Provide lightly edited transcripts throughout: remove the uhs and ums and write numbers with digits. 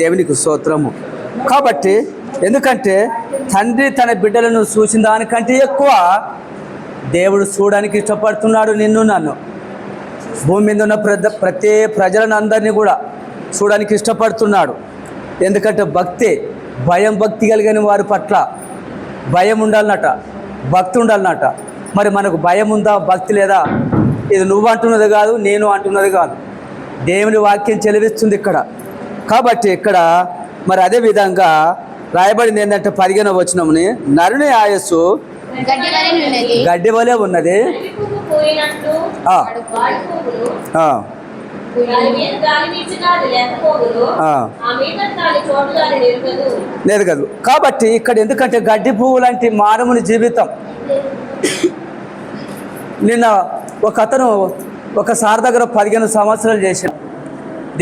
దేవునికి స్తోత్రము. కాబట్టి ఎందుకంటే తండ్రి తన బిడ్డలను చూసిన దానికంటే ఎక్కువ దేవుడు చూడడానికి ఇష్టపడుతున్నాడు నిన్ను నన్ను. భూమి మీద ఉన్న ప్రతి ప్రజలను అందరినీ కూడా చూడడానికి ఇష్టపడుతున్నాడు. ఎందుకంటే భక్తి కలిగిన వారి పట్ల భయం ఉండాలన్నట, భక్తి ఉండాలన్నట. మరి మనకు భయం ఉందా, భక్తి లేదా? ఇది నువ్వు అంటున్నది కాదు, నేను అంటున్నది కాదు, దేవుని వాక్యం చెలివిస్తుంది ఇక్కడ. కాబట్టి ఇక్కడ మరి అదే విధంగా రాయబడింది ఏంటంటే 15వ వచనముని, నరుని ఆయస్సు గడ్డి వలె ఉన్నది, లేదు కాదు. కాబట్టి ఇక్కడ ఎందుకంటే గడ్డి పువ్వు లాంటి మానవుని జీవితం. నిన్న ఒక అతను ఒకసారి దగ్గర 15 సంవత్సరాలు చేసిన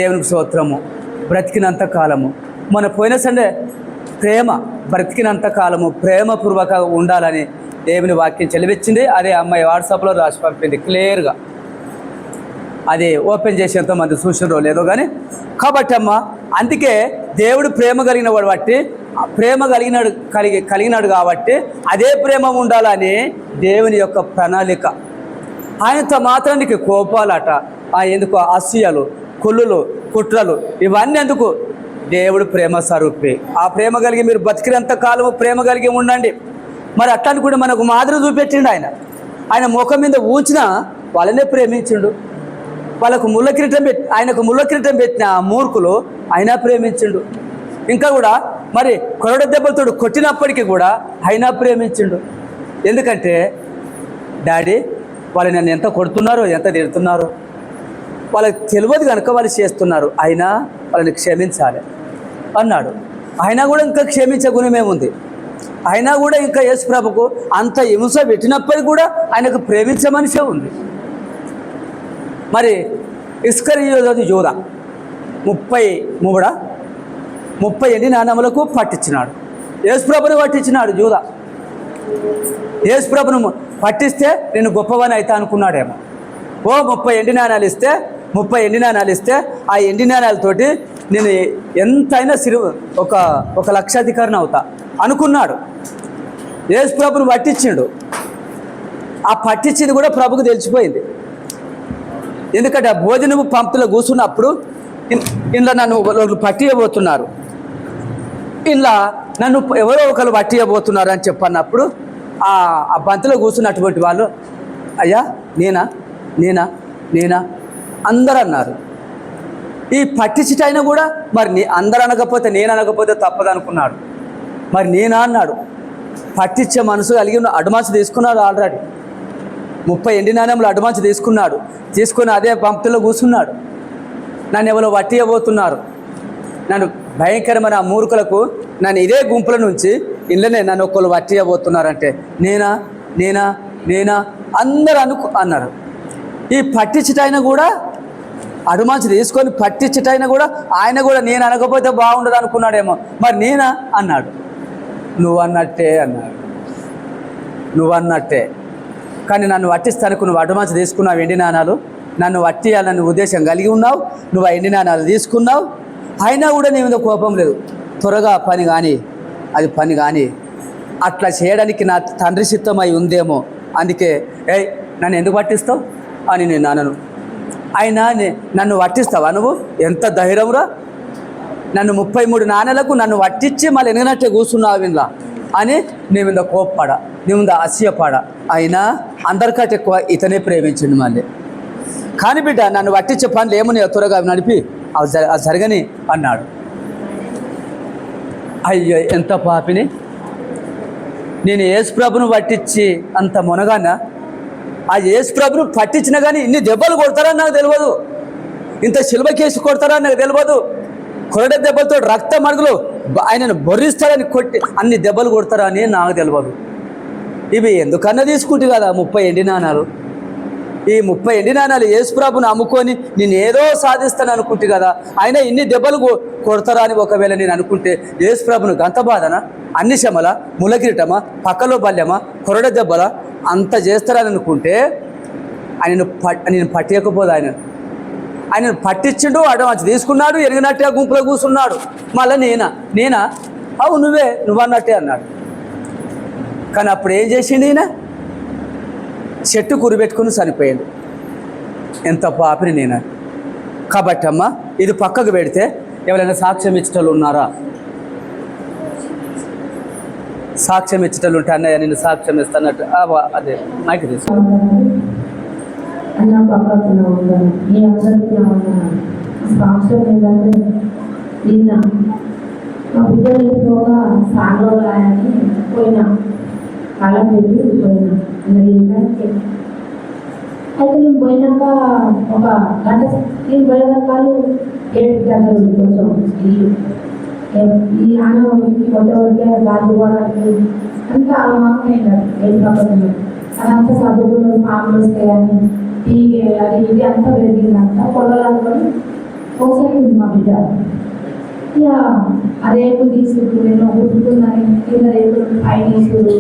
దేవునికి స్తోత్రము, బ్రతికినంత కాలము. మన పోయిన సండే బ్రతికినంత కాలము ప్రేమపూర్వక ఉండాలని దేవుని వాక్యం చెలివిచ్చింది. అదే అమ్మాయి వాట్సాప్లో రాసి పంపింది క్లియర్గా. అది ఓపెన్ చేసి ఎంతోమంది చూసినరో లేదో కానీ. కాబట్టి అమ్మ, అందుకే దేవుడు ప్రేమ కలిగిన వాడు బట్టి ప్రేమ కలిగినాడు కాబట్టి అదే ప్రేమ ఉండాలని దేవుని యొక్క ప్రణాళిక. ఆయనతో మాత్రానికి కోపాలట, ఎందుకు అసూయలు, కుళ్ళులు, కుట్రలు, ఇవన్నీ ఎందుకు? దేవుడు ప్రేమ స్వరూపి. ఆ ప్రేమ కలిగి మీరు బతికినంత కాలము ప్రేమ కలిగి ఉండండి. మరి అట్లని కూడా మనకు మాదిరి చూపెట్టిండు ఆయన ముఖం మీద ఊంచిన వాళ్ళనే ప్రేమించిండు. వాళ్ళకు ఆయనకు ముళ్ళ కిరీటం పెట్టిన మూర్ఖులు అయినా ప్రేమించిండు. ఇంకా కూడా మరి కొరడ దెబ్బలతో కొట్టినప్పటికీ కూడా అయినా ప్రేమించిండు. ఎందుకంటే డాడీ వాళ్ళు నన్ను ఎంత కొడుతున్నారో, ఎంత తిడుతున్నారో వాళ్ళకి తెలియదు కనుక వాళ్ళు చేస్తున్నారు, అయినా వాళ్ళని క్షమించాలి అన్నాడు. అయినా కూడా ఇంకా క్షమించే గుణమేముంది? అయినా కూడా ఇంకా యేసు ప్రభుకు అంత హింస పెట్టినప్పటికీ కూడా ఆయనకు ప్రేమించే మనిషే ఉంది. మరి ఇస్కరియోతు యూదా 30 ఎండి నాణములకు పట్టించినాడు. యేసు ప్రభుని పట్టించినాడు యూదా. యేసు ప్రభును పట్టిస్తే నేను గొప్పవని అయితే అనుకున్నాడేమో. 30 ఎండి నాణాలు ఇస్తే 30 ఎండి నాణాలు ఇస్తే ఆ ఎండి నాణాలతోటి నేను ఎంతైనా ఒక లక్షాధికారిని అవుతా అనుకున్నాడు. యేసు ప్రభుని పట్టించిండు. ఆ పట్టించింది కూడా ప్రభుకు తెలిసిపోయింది. ఎందుకంటే ఆ భోజనము పంక్తిలో కూర్చున్నప్పుడు ఇంట్లో నన్ను ఒకరు పట్టియబోతున్నారు, ఇలా నన్ను ఎవరో ఒకరు పట్టియబోతున్నారు అని చెప్పన్నప్పుడు ఆ బంతిలో కూర్చున్నటువంటి వాళ్ళు, అయ్యా నేనా అందరు అన్నారు. ఈ పట్టించిటైనా కూడా మరి అందరు అనకపోతే నేను అనకపోతే తప్పదనుకున్నాడు. మరి నేనా అన్నాడు. పట్టించే మనసు కలిగి అడ్వాన్స్ తీసుకున్నాడు. ఆల్రెడీ 30 ఎండి నాణ్యములు అడ్వాన్స్ తీసుకుని అదే పంక్తిలో కూర్చున్నాడు. నన్ను ఎవరో పట్టియబోతున్నారు, నన్ను భయంకరమైన ఆ మూర్ఖులకు నన్ను ఇదే గుంపుల నుంచి ఇళ్ళనే నన్ను ఒకళ్ళు పట్టియబోతున్నారంటే నేనా అందరు అన్నారు. ఈ పట్టించటైనా కూడా అడ్వాన్స్ తీసుకొని పట్టించటైనా కూడా ఆయన కూడా నేను అనకపోతే బాగుండదు అనుకున్నాడేమో. మరి నేనా అన్నాడు. నువ్వు అన్నట్టే కానీ నన్ను వట్టిస్తానుకు నువ్వు అడ్వాన్స్ తీసుకున్నావు ఎండి నాణాలు, నన్ను వట్టియాలని ఉద్దేశం కలిగి ఉన్నావు, నువ్వు ఆ ఎండి నాణాలు తీసుకున్నావు, అయినా కూడా నీ మీద కోపం లేదు. త్వరగా పని కానీ అట్లా చేయడానికి నా తండ్రి చిత్తమై ఉందేమో, అందుకే నన్ను ఎందుకు పట్టిస్తావు అని నేను అనను. అయినా నన్ను వట్టిస్తావా నువ్వు? ఎంత ధైర్యంరా! నన్ను 33 నాణాలకు నన్ను వట్టించి మళ్ళీ ఎనగనట్టే కూర్చున్నావు ఇలా అని నీ మీద కోప్పడ, నీ మీద అసూయపడ. అయినా అందరికంటే ఎక్కువ ఇతనే ప్రేమించిండు మళ్ళీ. కానీ బిడ్డ నన్ను వట్టించే పనులు ఏమున్నాయో త్వరగా నడిపి అవి జరగని అన్నాడు. అయ్యో ఎంత పాపిని! నేను యేసు ప్రభును పట్టించి అంత మునగానా? ఆ యేసు ప్రభును పట్టించినా కానీ ఇన్ని దెబ్బలు కొడతారని నాకు తెలియదు, ఇంత శిలువ కేసు కొడతారని నాకు తెలియదు, కొరడ దెబ్బలతో రక్త మడుగులు ఆయనను బొర్రిస్తారని కొట్టి అన్ని దెబ్బలు కొడతారా అని నాకు తెలియదు. ఇవి ఎందుకన్నా తీసుకుంటే కదా 30 ఎండి నాణాలు. ఈ 30 ఎండి నాణాలు యేసు ప్రభుని అమ్ముకొని నేను ఏదో సాధిస్తాను అనుకుంటే కదా, ఆయన ఇన్ని దెబ్బలు కొడతారా అని ఒకవేళ నేను అనుకుంటే యేసు ప్రభును గంత బాధనా, అన్ని శ్రమల, ములకిరీటమా, పక్కలో బల్యమా, కొరడ దెబ్బల అంత చేస్తారని అనుకుంటే నేను పట్టేయకపోదు ఆయన పట్టించిండు, అడ్వాన్స్ తీసుకున్నాడు, ఎరిగినట్టుగా గుంపులో కూర్చున్నాడు. మళ్ళీ నేనా అవు నువ్వు అన్నట్టే అన్నాడు. కానీ అప్పుడు ఏం చేసిండు ఈయన? చెట్టు కురిపెట్టుకుని చనిపోయాడు. ఎంత పాపిని నేను. కాబట్టి అమ్మ ఇది పక్కకు పెడితే ఎవరైనా సాక్ష్యం ఇచ్చటలు ఉన్నారా? సాక్ష్యం ఇచ్చటలు ఉంటే అన్నయ్య నేను సాక్ష్యం ఇస్తానట్టు అదే మైకి తీసు. అన్న పక్కన ఉన్నాను, మీ అందరికీ ఉన్నాను. సాక్ష్యం ఏంటంటే నిన్న మా పిల్లలు ఎక్కువగా సాగలో రాయని పోయినా కాలం పెట్టి పోయినా. ఏంటంటే అయితే నేను పోయినాక ఒక గంట నేను పోయే రకాలు 7 దగ్గర కొంచెం ఇల్లు ఈ ఆనవాళ్ళకి కొట్టవరకే రాజు వాళ్ళకి అంతా అలమాకం అయినారు. 7 పక్కన అదంతా చదువుకున్న పాములు వస్తాయని టీవీ అది ఇది అంతా పెరిగిందంట. పొలాలనుకొని పోసేసింది మా బిడ్డ. ఇక ఆ రేపు తీసుకుంటూ నేను గుర్తుందని కింద రేపు పైన వేసుడు.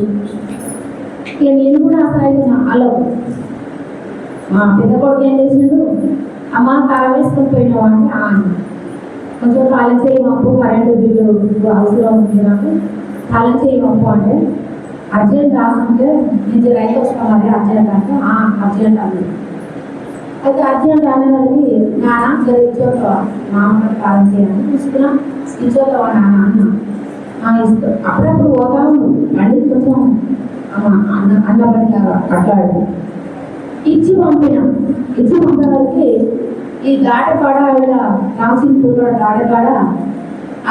ఇక నేను కూడా అసలు అయితే అలవు. మా పెద్ద కొడుకు ఏం చేసిండు, అమ్మ కాలం వేసుకొని పోయినావా అంటే కొంచెం కాలం చేయి పంపు, కరెంటు బిల్లు అవసరం ఉంది నాకు, కాలం చేయి పంపు అంటే అర్జెంట్ రాకుంటే నేను రైతు వస్తామని అర్జెంట్ అంటే అర్జెంట్ అన్నది. అయితే అర్జెంట్ అనేవారికి నాన్న ఇచ్చోతావా మా అమ్మ కాలం చేయాలని తీసుకున్నా, ఇచ్చోతావా నాన్న అన్న ఇస్తూ అప్పుడప్పుడు పోతా ఉండు మళ్ళీ కొంచెం అన్న పని కట్టాడు. ఇచ్చి పంపేవారికి ఈ దాటకాడ రామసింగ్ పూర్వాడు దాటకాడ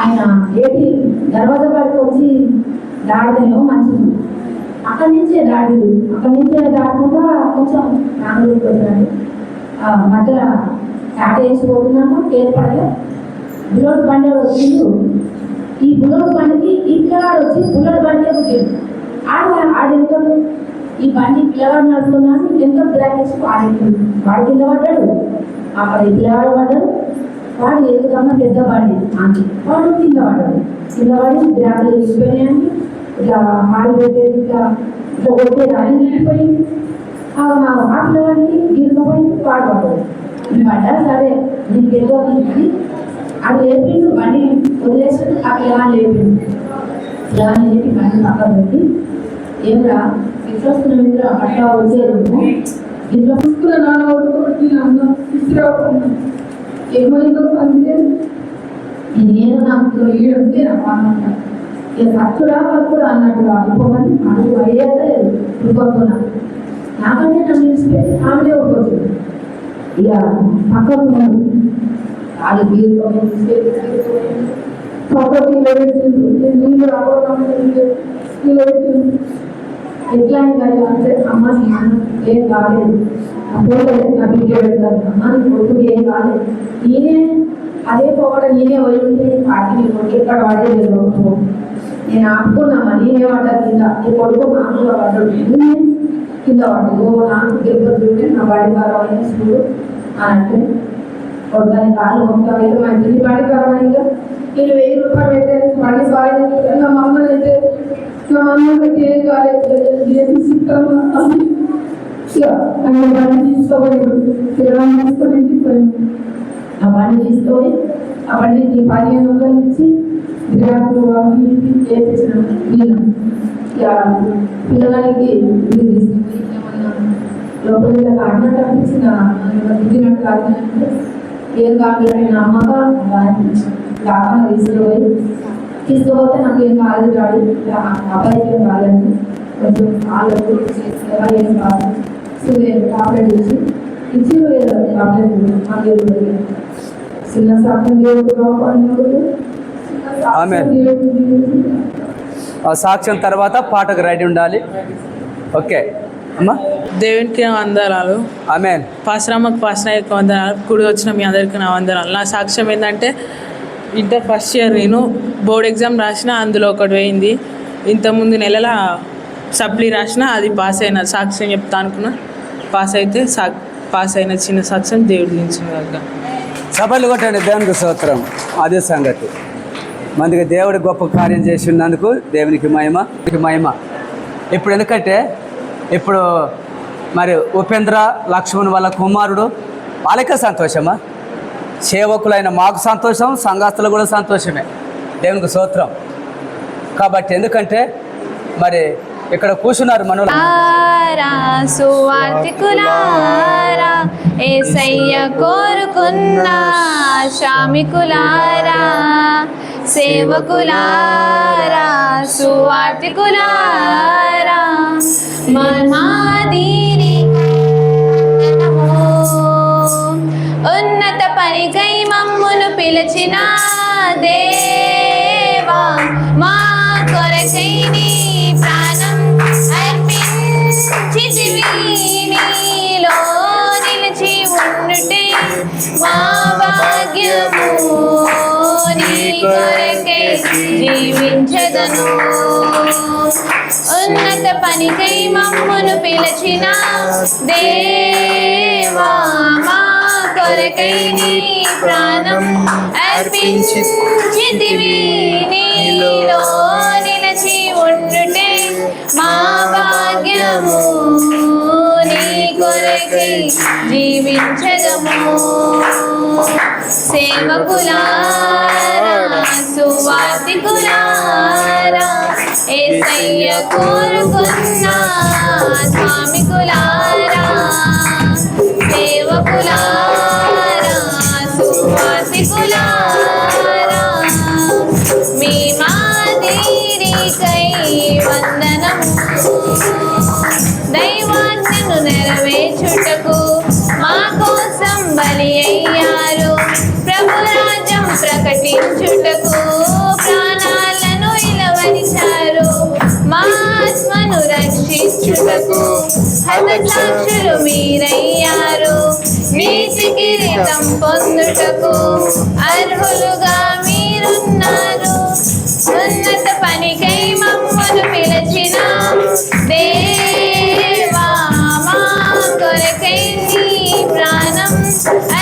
ఆయన ఏటి దర్వాజా కాడికి వచ్చి దాడదేమో మంచిది. అక్కడి నుంచే దాటుకుంటా కొంచెం నాన్నూరికి వచ్చాడు. మధ్యలో టాట వేసిపోతున్నాను ఏర్పడలే. బుల్లెట్ బండి వచ్చిండు. ఈ బుల్లెట్ బండికి ఈ పిల్లగాడు వచ్చి బుల్లెట్ బండి వచ్చిండు. ఆడెంతో ఈ బండి పిల్లవాడు నడుపుతున్నాను ఎంతో బ్లాక్ వేసి ఆడెక్కింది. వాడు కింద పడ్డాడు. అక్కడ ఈ పిల్లవాడు పడ్డాడు. వాడు ఎందుకన్నా పెద్ద బండి అని వాడు కింద పడ్డాడు. కింద పడి బ్యాగులు వెళ్ళిపోయినాయని ఇట్లా మాడి పెట్టేది ఇట్లా కొట్టేది అని వెళ్ళిపోయింది. ఆ పిల్లవాడికి గిరిపోయింది. వాడు పడ్డాడు. పడ్డా సరే నీకు ఏదో అని అది లేపిండు. బండి వదిలేసి ఆ పిల్లవాడిని లేపిండు. పిల్లవాడిని లేపి బండి పక్కన పెట్టి ఏమరా ఇట్లా వస్తున్న మీద అట్లా వచ్చేది ఇట్లా పుస్తున్న నాన్న కొడుకు ఏమైందో అందులేదు. నేను నాకు ఈడంతే నా పాలన ఇక ఖర్చుడా ఖర్చుడా అన్నట్టుగా అనుకోమని మనకు అయ్యేదే ఇవ్వకున్నా నాకంటే నన్ను నిలిచిపెట్టి ఆమెనే ఒప్పుకోవచ్చు. ఇక పక్కకు వాళ్ళు వీళ్ళు పక్కకు నీళ్ళు రావడం ఎట్లా అంటే అమ్మ ఏం కాలేదు, అప్పుడు నా బిడ్డ పెడతారు అమ్మ నీ కొడుకు ఏం కాలేదు. నేనే అదే పోవడం నేనే వదిలితే వాటిని కొడుకు ఎక్కడ వాడేది. నేను ఆపుకున్నామా నేనే పడ్డా కింద. నీ కొడుకు మామూలుగా పడ్డాడు, నేనే కింద పడ్డాడు. నాకు దగ్గర చూస్తే నా బడి కరమైన స్కూల్ అని అంటే కొడుకుని కాళ్ళు మొత్తం అయితే మా ఇంటి బడి కరమైందిగా. నేను 1000 రూపాయలు పెట్టాను మళ్ళీ సాయం నా మమ్మల్ని అయితే నా అమ్మకి ఏం కాలేదు ఆయన బండి తీసుకోలేదు. పిల్లవాడిని తీసుకొని ఇంటికి పోయింది. ఆ బండి తీసుకొని ఆ బండికి 1500 ఇచ్చి విరాకులు చేపించిన నేను పిల్లగానికి ఇది తీసుకుంది. లోపల ఆడినట్టు అనిపించింది. దిగినట్టు ఆడినంటే ఏం కావాలి నా అమ్మగా దాకా తీసుకుపోతే నాకు ఏం కాలేదు డాడీ, అబ్బాయికి ఏం కాలేదు, కొంచెం కాళ్ళకు ఏం కాదు టాబ్లెట్ ఇచ్చి టాబ్లెట్ మాకు చిన్న సాక్షం సాక్ష్యం తర్వాత పాటకు రెడీ ఉండాలి. ఓకే అమ్మా. దేవునికి నా వందనాలు. ఆమేన్. పాశ్రామకు పాశ్రాయకు వందనాలు. కూడి వచ్చిన మీ అందరికీ నా వందనాలు. నా సాక్ష్యం ఏంటంటే ఇంటర్ ఫస్ట్ ఇయర్ నేను బోర్డ్ ఎగ్జామ్ రాసిన, అందులో ఒకటి పోయింది. ఇంతకుముందు నెలల సప్లీ రాసిన, అది పాస్ అయిన సాక్ష్యం చెప్తా అనుకున్నా. పాస్ అయిన చిన్న సాక్ష్యం దేవుడి దించిన సభలు కొట్టండి దేవునికి స్తోత్రం. అదే సంగతి. మందికి దేవుడి గొప్ప కార్యం చేసి ఉన్నందుకు దేవునికి మహిమ. ఇప్పుడు ఎందుకంటే ఇప్పుడు మరి ఉపేంద్ర లక్ష్మణ్ వాళ్ళ కుమారుడు వాళ్ళకే సంతోషమా. సేవకులైన మాకు సంతోషం, సంఘస్థులు కూడా సంతోషమే. దేవునికి స్తోత్రం. కాబట్టి ఎందుకంటే మరి ఇక్కడ కూర్చున్నారు మనలో సువార్తికులారా, యేసయ్య కోరుకున్న శ్రామికులారా, సేవకులారా, సువార్తికులారా, మర్మాదీని ఉన్నత పనికై మమ్మును పిలిచిన దేవా, మా కొరకై నీ ప్రాణం అర్పించితివి, నీలో నిలిచి ఉండుటే మా భాగ్యము, నీ కొరకై జీవించదను. ఉన్నత పనికై మమ్మును పిలిచిన దేవా, మా కొరకై నీ ప్రాణం అర్పించితివి, నీలో నిలిచి ఉండుటే మా భాగ్యము, నీ కొరకై జీవించదము. సేవకులారా, సువార్తికులారా, యేసయ్య కోరుకున్న స్వామికులారా, సేవకులారా, సువార్తికులారా, మీ మాదిరికై వందనము. దైవాజ్ఞను నెరవేర్చుటకు మా కోసం బలి అయ్యారు, ప్రభు రాజ్యం ప్రకటించుటకు ప్రాణాలను ఇలవరిచారు, మా ఆత్మను రక్షించుటకు హతసాక్షులు మీరయ్యారు, నీతి కిరీటం పొందుటకు అర్హులుగా మీరున్నారు. ఉన్నత పనికై మమ్మను పిలిచిన దేవా, మా కొరకై నీ ప్రాణం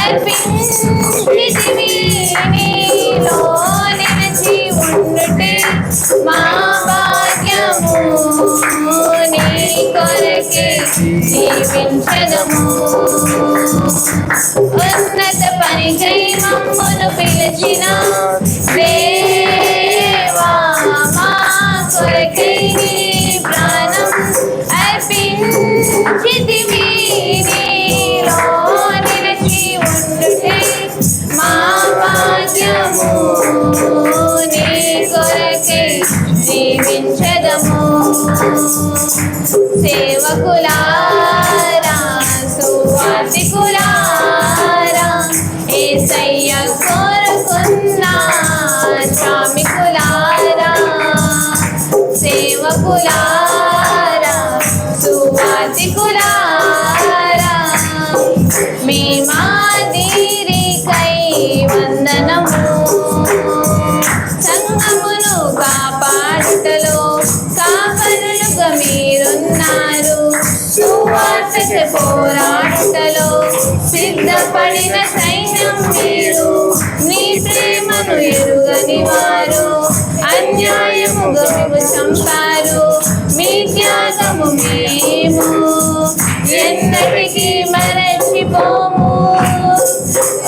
అర్పించితివి, నీలో నిలిచి ఉండుటే మా భాగ్యము, నీ కొరకై జీవించదము. ఉన్నత పనికై మమ్మను పిలిచిన దేవా, మా కొరకై నీ ప్రాణం అర్పించితివి, నీలో నిలిచి ఉండుటే మా భాగ్యము, నీ కొరకై జీవించదము. సేవకులారా, సువార్తికులారా, యేసయ్య కోరుకున్న శ్రామికులారా, సేవకులారా, సువార్తికులారా, మీ మాదిరికై వందనము. సంఘమును కాపాడుటలో కాపరులుగా మీరున్నారు, సువార్తకు పోరాడుటలో సిద్ధపడిన సైన్యం మీరు. నీ ప్రేమను ఎరుగని వారు అన్యాయముగా మేము చంపారు, మీ త్యాగము మేము ఎన్నటికీ మరచిపోము.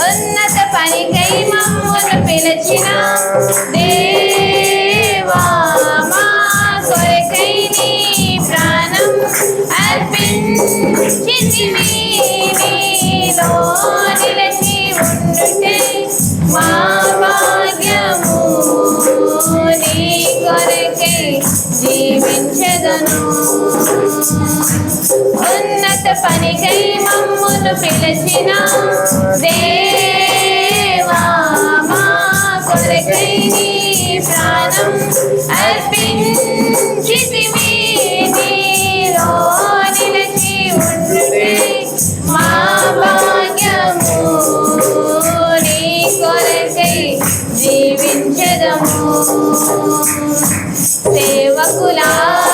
ఉన్నత పనికై మమ్మును పిలిచిన దేవా, మా కొరకై నీ ప్రాణం అర్పించితివి, నీలో నిలిచి ఉండుటే మా భాగ్యము, నీ కొరకై జీవించదను. ఉన్నత పనికై మమ్మును పిలిచిన దేవా, మా కొరకై నీ ప్రాణం అర్పించితివి, నీలో నిలిచి ఉండుటే మా భాగ్యము, నీ కొరకై జీవించదము. సేవకులారా,